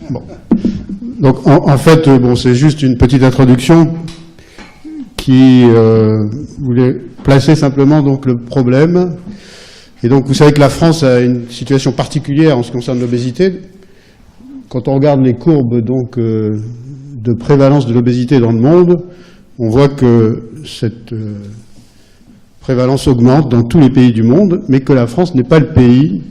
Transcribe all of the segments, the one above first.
Bon. Donc, en fait, bon, c'est juste une petite introduction qui voulait placer simplement donc le problème. Et donc, vous savez que la France a une situation particulière en ce qui concerne l'obésité. Quand on regarde les courbes donc de prévalence de l'obésité dans le monde, on voit que cette prévalence augmente dans tous les pays du monde, mais que la France n'est pas le pays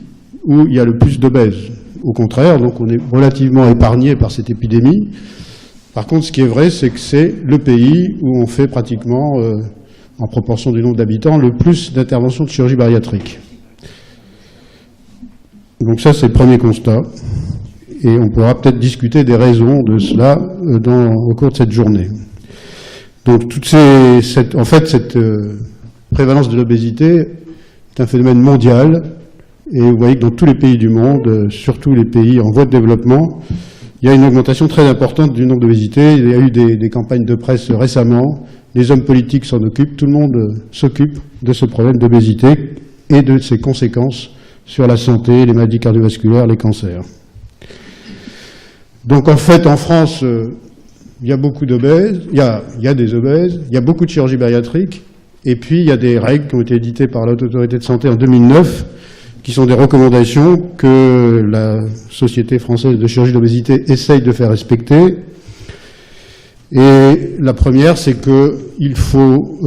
où il y a le plus d'obèses. Au contraire, donc on est relativement épargné par cette épidémie. Par contre, ce qui est vrai, c'est que c'est le pays où on fait pratiquement, en proportion du nombre d'habitants, le plus d'interventions de chirurgie bariatrique. Donc ça, c'est le premier constat. Et on pourra peut-être discuter des raisons de cela au cours de cette journée. Donc, en fait, cette prévalence de l'obésité est un phénomène mondial. Et vous voyez que dans tous les pays du monde, surtout les pays en voie de développement, il y a une augmentation très importante du nombre d'obésité. Il y a eu des campagnes de presse récemment. Les hommes politiques s'en occupent. Tout le monde s'occupe de ce problème d'obésité et de ses conséquences sur la santé, les maladies cardiovasculaires, les cancers. Donc en fait, en France, il y a beaucoup d'obèses, il y a des obèses, il y a beaucoup de chirurgie bariatrique, et puis il y a des règles qui ont été éditées par la Haute Autorité de Santé en 2009, qui sont des recommandations que la Société française de chirurgie d'obésité essaye de faire respecter. Et la première, c'est qu'il faut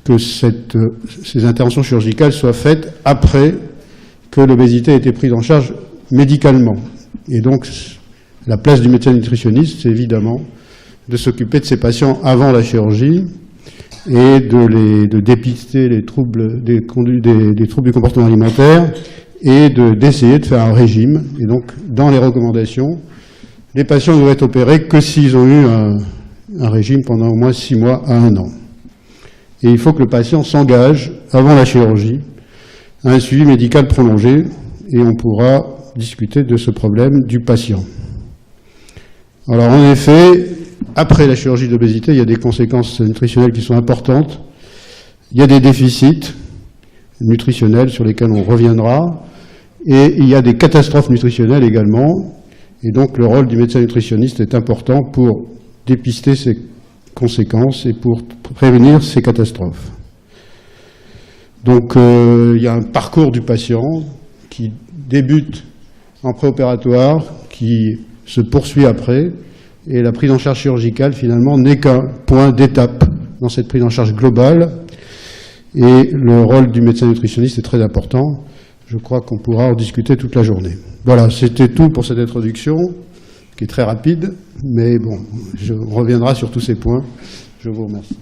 que ces interventions chirurgicales soient faites après que l'obésité ait été prise en charge médicalement. Et donc, la place du médecin nutritionniste, c'est évidemment de s'occuper de ces patients avant la chirurgie et de dépister les troubles des troubles du comportement alimentaire et d'essayer de faire un régime. Et donc, dans les recommandations, les patients ne doivent être opérés que s'ils ont eu un régime pendant au moins 6 mois à 1 an. Et il faut que le patient s'engage avant la chirurgie à un suivi médical prolongé, et on pourra discuter de ce problème du patient. Alors en effet, après la chirurgie d'obésité, il y a des conséquences nutritionnelles qui sont importantes. Il y a des déficits nutritionnels sur lesquels on reviendra, et il y a des catastrophes nutritionnelles également. Et donc le rôle du médecin nutritionniste est important pour dépister ces conséquences et pour prévenir ces catastrophes. Donc il y a un parcours du patient qui débute en préopératoire, qui se poursuit après, et la prise en charge chirurgicale, finalement, n'est qu'un point d'étape dans cette prise en charge globale, et le rôle du médecin nutritionniste est très important. Je crois qu'on pourra en discuter toute la journée. Voilà, c'était tout pour cette introduction, qui est très rapide, mais bon, on reviendra sur tous ces points. Je vous remercie.